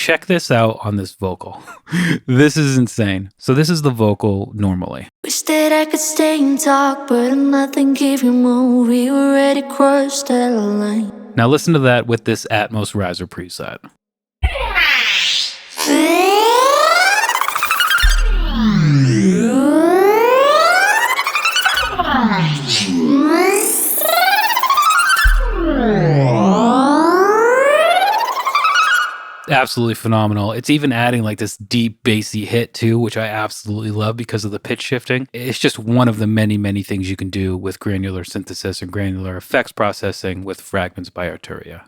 check this out on this vocal. This is insane. So this is the vocal normally. Wish that I could stay and talk, but nothing keep you move. We already crossed that line. Now listen to that with this Atmos riser preset. Absolutely phenomenal. It's even adding like this deep bassy hit too, which I absolutely love because of the pitch shifting. It's just one of the many things you can do with granular synthesis and granular effects processing with Fragments by Arturia.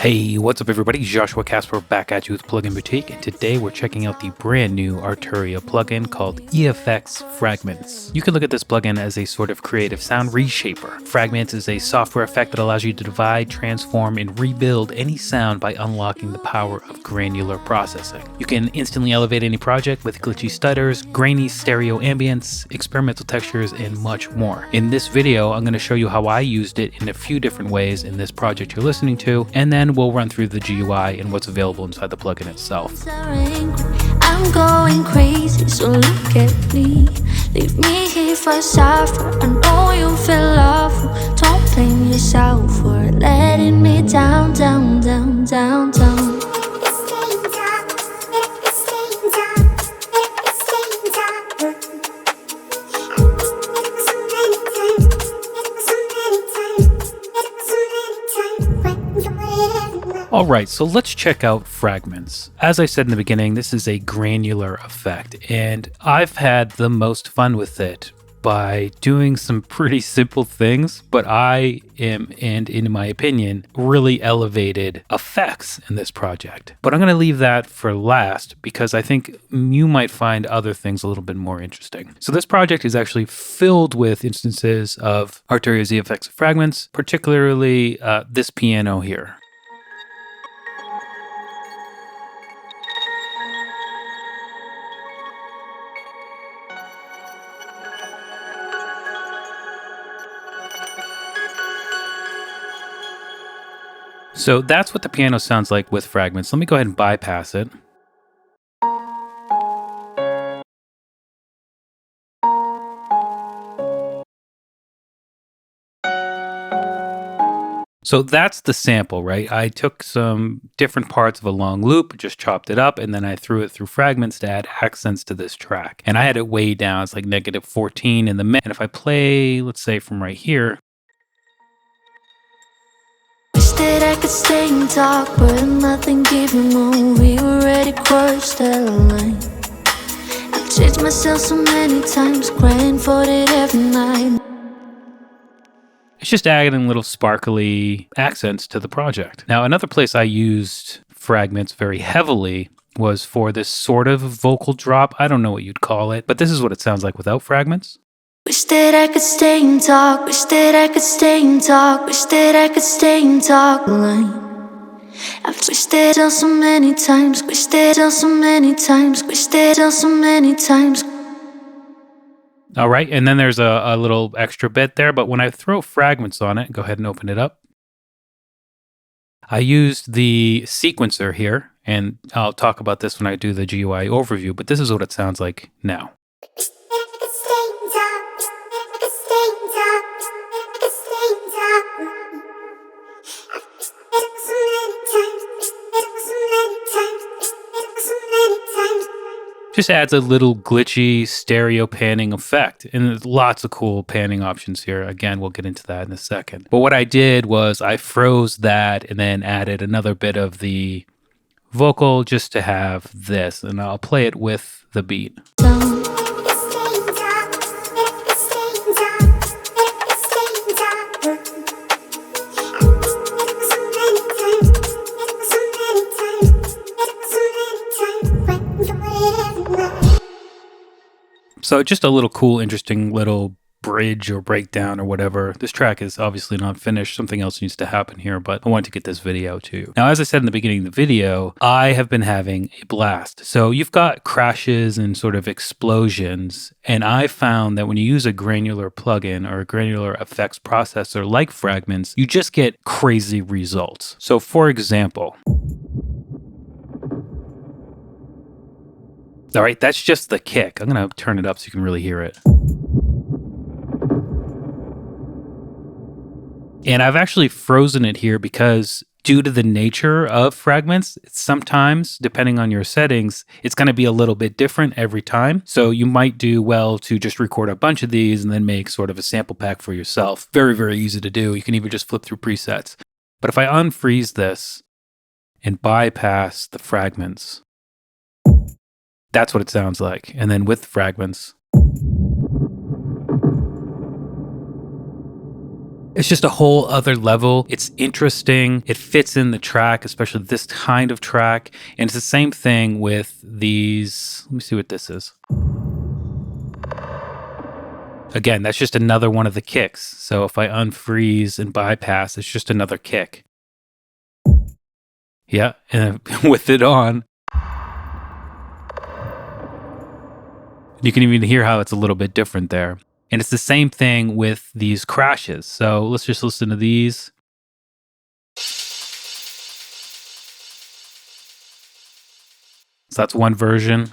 Hey, what's up everybody? Joshua Casper back at you with Plugin Boutique, and today we're checking out the brand new Arturia plugin called Efx Fragments. You can look at this plugin as a sort of creative sound reshaper. Fragments is a software effect that allows you to divide, transform, and rebuild any sound by unlocking the power of granular processing. You can instantly elevate any project with glitchy stutters, grainy stereo ambience, experimental textures, and much more. In this video, I'm going to show you how I used it in a few different ways in this project you're listening to, and then we'll run through the GUI and what's available inside the plugin itself. I'm going crazy, so look at me. Leave me here for suffer. I know you feel awful. Don't blame yourself for letting me down. Alright, so let's check out Fragments. As I said in the beginning, this is a granular effect, and I've had the most fun with it by doing some pretty simple things, but I am, and in my opinion, really elevated effects in this project. But I'm going to leave that for last because I think you might find other things a little bit more interesting. So this project is actually filled with instances of Arturia's Efx Fragments, particularly this piano here. So that's what the piano sounds like with Fragments. Let me go ahead and bypass it. So that's the sample, right? I took some different parts of a long loop, just chopped it up, and then I threw it through Fragments to add accents to this track. And I had it way down. It's like -14 in the mid. And if I play, let's say from right here, That I could stay and talk, but nothing keep you move. We already crossed that line. I've changed myself so many times, crying for it every night. it's just adding little sparkly accents to the project. Now, another place I used Fragments very heavily was for this sort of vocal drop. I don't know what you'd call it, but this is what it sounds like without Fragments. Wish that I could stay and talk, wish that I could stay and talk, wish that I could stay and talk line. I've wished that so many times, wish that so many times, wish that so many times. All right, and then there's a little extra bit there, but when I throw Fragments on it, go ahead and open it up. I used the sequencer here, and I'll talk about this when I do the GUI overview, but this is what it sounds like now. Just adds a little glitchy stereo panning effect, and there's lots of cool panning options here. Again, we'll get into that in a second. But what I did was I froze that and then added another bit of the vocal just to have this, and I'll play it with the beat. So just a little cool, interesting little bridge or breakdown or whatever. This track is obviously not finished. Something else needs to happen here, but I wanted to get this video too. Now, as I said in the beginning of the video, I have been having a blast. So you've got crashes and sort of explosions, and I found that when you use a granular plugin or a granular effects processor like Fragments, you just get crazy results. So for example, all right, that's just the kick. I'm going to turn it up so you can really hear it. And I've actually frozen it here because due to the nature of Fragments, sometimes, depending on your settings, it's going to be a little bit different every time. So you might do well to just record a bunch of these and then make sort of a sample pack for yourself. Very, very easy to do. You can even just flip through presets. But if I unfreeze this and bypass the fragments, that's what it sounds like. And then with fragments, it's just a whole other level. It's interesting. It fits in the track, especially this kind of track. And it's the same thing with these. Let me see what this is. Again, that's just another one of the kicks. So if I unfreeze and bypass, it's just another kick. Yeah, and with it on, you can even hear how it's a little bit different there. And it's the same thing with these crashes. So let's just listen to these. So that's one version.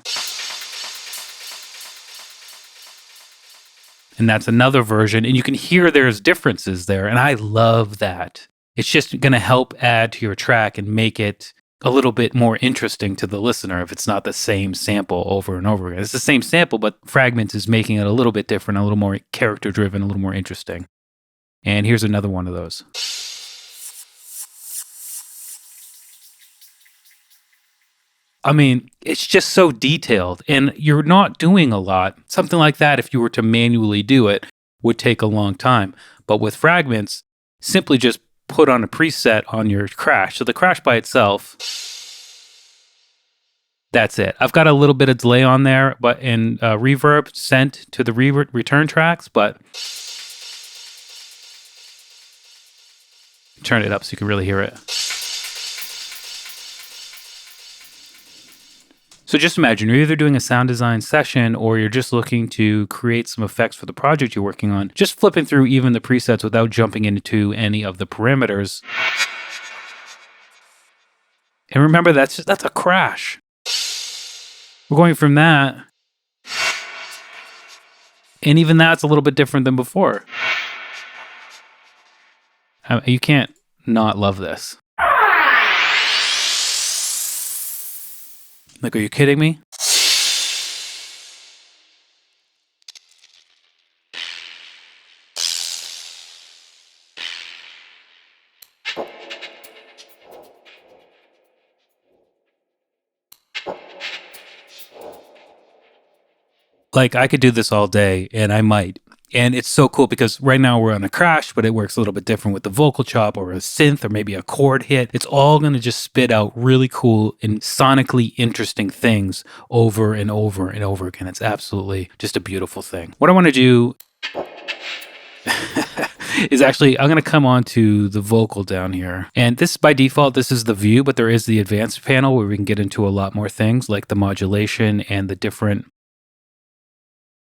And that's another version. And you can hear there's differences there. And I love that. It's just going to help add to your track and make it a little bit more interesting to the listener if it's not the same sample over and over again. It's the same sample, but Fragments is making it a little bit different, a little more character driven, a little more interesting. And here's another one of those. I mean, it's just so detailed and you're not doing a lot. Something like that, if you were to manually do it, would take a long time. But with Fragments, simply just put on a preset on your crash. So the crash by itself, that's it. I've got a little bit of delay on there, but in reverb sent to the return tracks, but turn it up so you can really hear it. So just imagine you're either doing a sound design session or you're just looking to create some effects for the project you're working on, just flipping through even the presets without jumping into any of the parameters. And remember, that's a crash. We're going from that, and even that's a little bit different than before. You can't not love this. Like, are you kidding me? Like, I could do this all day, and I might. And it's so cool because right now we're on a crash, but it works a little bit different with the vocal chop or a synth or maybe a chord hit. It's all going to just spit out really cool and sonically interesting things over and over and over again. It's absolutely just a beautiful thing. What I want to do is actually, I'm going to come on to the vocal down here. And this, by default, this is the view, but there is the advanced panel where we can get into a lot more things like the modulation and the different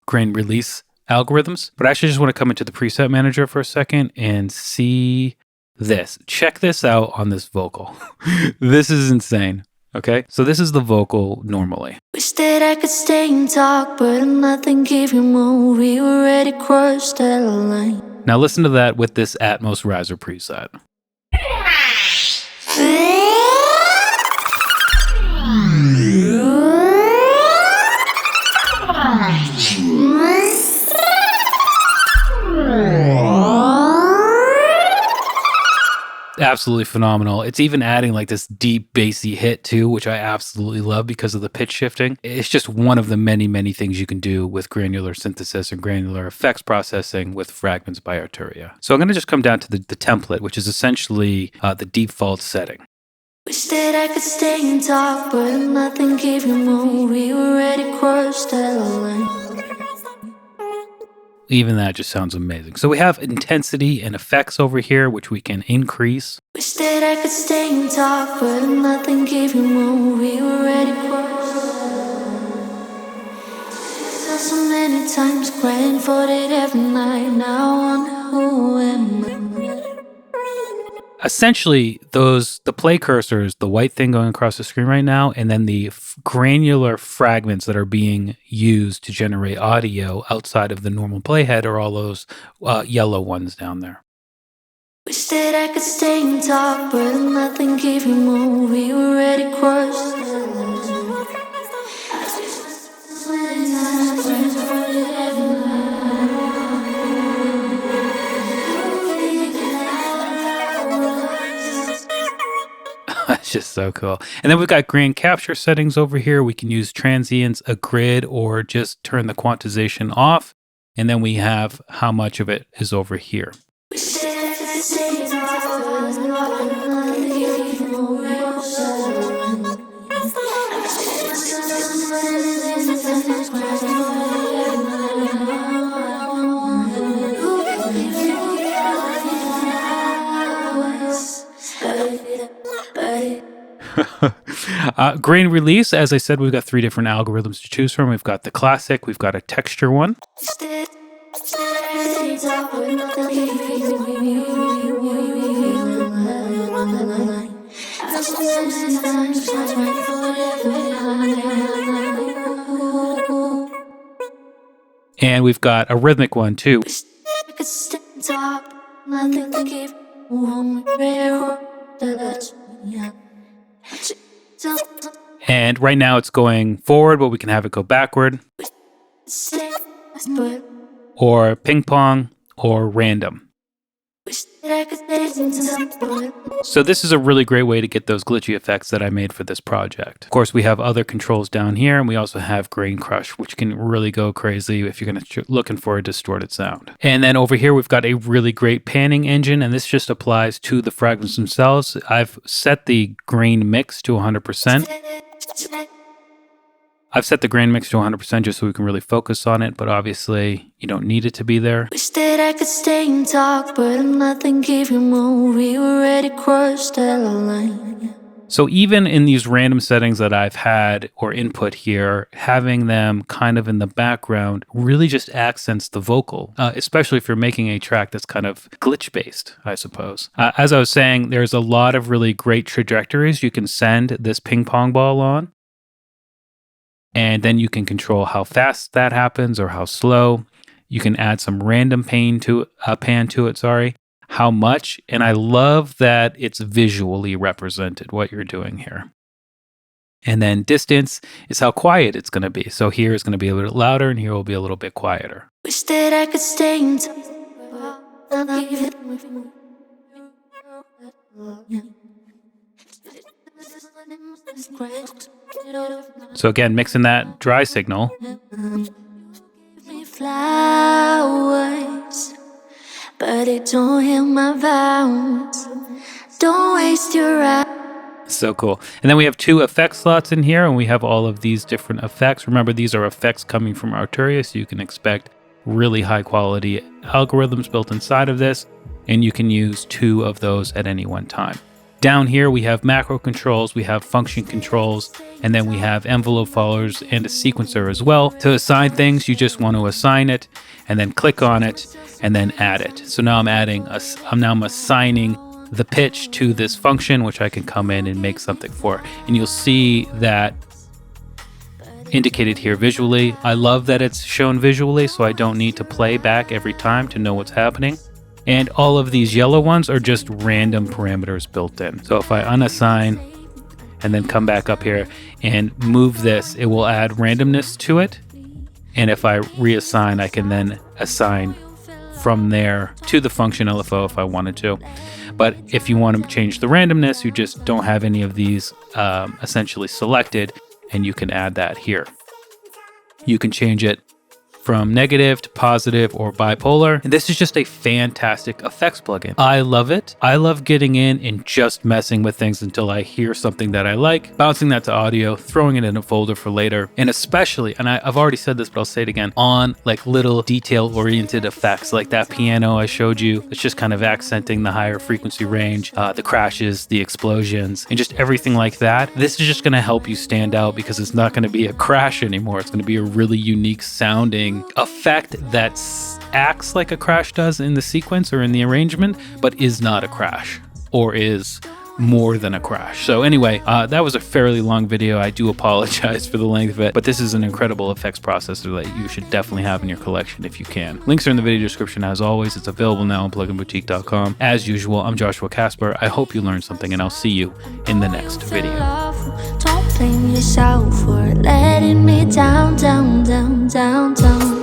grain release algorithms. But I actually just want to come into the preset manager for a second and see this. Check this out on this vocal. This is insane. Okay, so this is the vocal normally. Wish that I could stay and talk, but nothing keep you move. We already crossed that line. Now listen to that with this Atmos riser preset. Absolutely phenomenal. It's even adding like this deep bassy hit too, which I absolutely love because of the pitch shifting. It's just one of the many, many things you can do with granular synthesis and granular effects processing with Fragments by Arturia. So I'm going to just come down to the template, which is essentially the default setting. Wish that I could stay and talk, but nothing keep you move. We already crossed that line. Even that just sounds amazing. So we have intensity and effects over here, which we can increase. Wish that I could stay and talk, but nothing gave you more. We were ready so many times, crying for it every night. Now I wonder who am I? Essentially, the play cursors, the white thing going across the screen right now, and then the granular fragments that are being used to generate audio outside of the normal playhead are all those yellow ones down there. Wish that I could stay and talk, but nothing gave you more. We were ready crushed. That's just so cool. And then we've got grain capture settings over here. We can use transients, a grid, or just turn the quantization off. And then we have how much of it is over here. Grain release, as I said, we've got 3 different algorithms to choose from. We've got the classic, we've got a texture one. And we've got a rhythmic one too. And right now it's going forward, but we can have it go backward, or ping pong, or random. So this is a really great way to get those glitchy effects that I made for this project. Of course, we have other controls down here, and we also have grain crush, which can really go crazy if you're looking for a distorted sound. And then over here, we've got a really great panning engine, and this just applies to the fragments themselves. I've set the grain mix to 100%. I've set the grain mix to 100% just so we can really focus on it, but obviously you don't need it to be there. Wish that I could stay and talk, but nothing gave you more. We were ready crushed at the line. So even in these random settings that I've had or input here, having them kind of in the background really just accents the vocal, especially if you're making a track that's kind of glitch-based, I suppose. As I was saying, there's a lot of really great trajectories you can send this ping pong ball on. And then you can control how fast that happens or how slow. You can add some random pan to it, how much. And I love that it's visually represented, what you're doing here. And then distance is how quiet it's going to be. So here is going to be a little louder and here will be a little bit quieter. Wish that I could stay and talk. So again, mixing that dry signal. Flowers, but it don't heal my vows. Don't waste your eyes. So cool. And then we have 2 effect slots in here, and we have all of these different effects. Remember, these are effects coming from Arturia, so you can expect really high quality algorithms built inside of this, and you can use 2 of those at any one time. Down here, we have macro controls, we have function controls, and then we have envelope followers and a sequencer as well. To assign things, you just want to assign it and then click on it and then add it. So now I'm assigning the pitch to this function, which I can come in and make something for. And you'll see that indicated here visually. I love that it's shown visually, so I don't need to play back every time to know what's happening. And all of these yellow ones are just random parameters built in. So if I unassign and then come back up here and move this, it will add randomness to it. And if I reassign, I can then assign from there to the function LFO if I wanted to. But if you want to change the randomness, you just don't have any of these essentially selected, and you can add that here. You can change it from negative to positive or bipolar. And this is just a fantastic effects plugin. I love it. I love getting in and just messing with things until I hear something that I like, bouncing that to audio, throwing it in a folder for later, and especially, and I've already said this, but I'll say it again, on like little detail-oriented effects like that piano I showed you. It's just kind of accenting the higher frequency range, the crashes, the explosions, and just everything like that. This is just going to help you stand out because it's not going to be a crash anymore. It's going to be a really unique sounding effect that acts like a crash does in the sequence or in the arrangement, but is not a crash or is more than a crash. So anyway, that was a fairly long video. I do apologize for the length of it, but this is an incredible effects processor that you should definitely have in your collection if you can. Links are in the video description as always. It's available now on pluginboutique.com. As usual, I'm Joshua Casper. I hope you learned something, and I'll see you in the next video. Don't blame yourself for letting me down, down, down, down, down.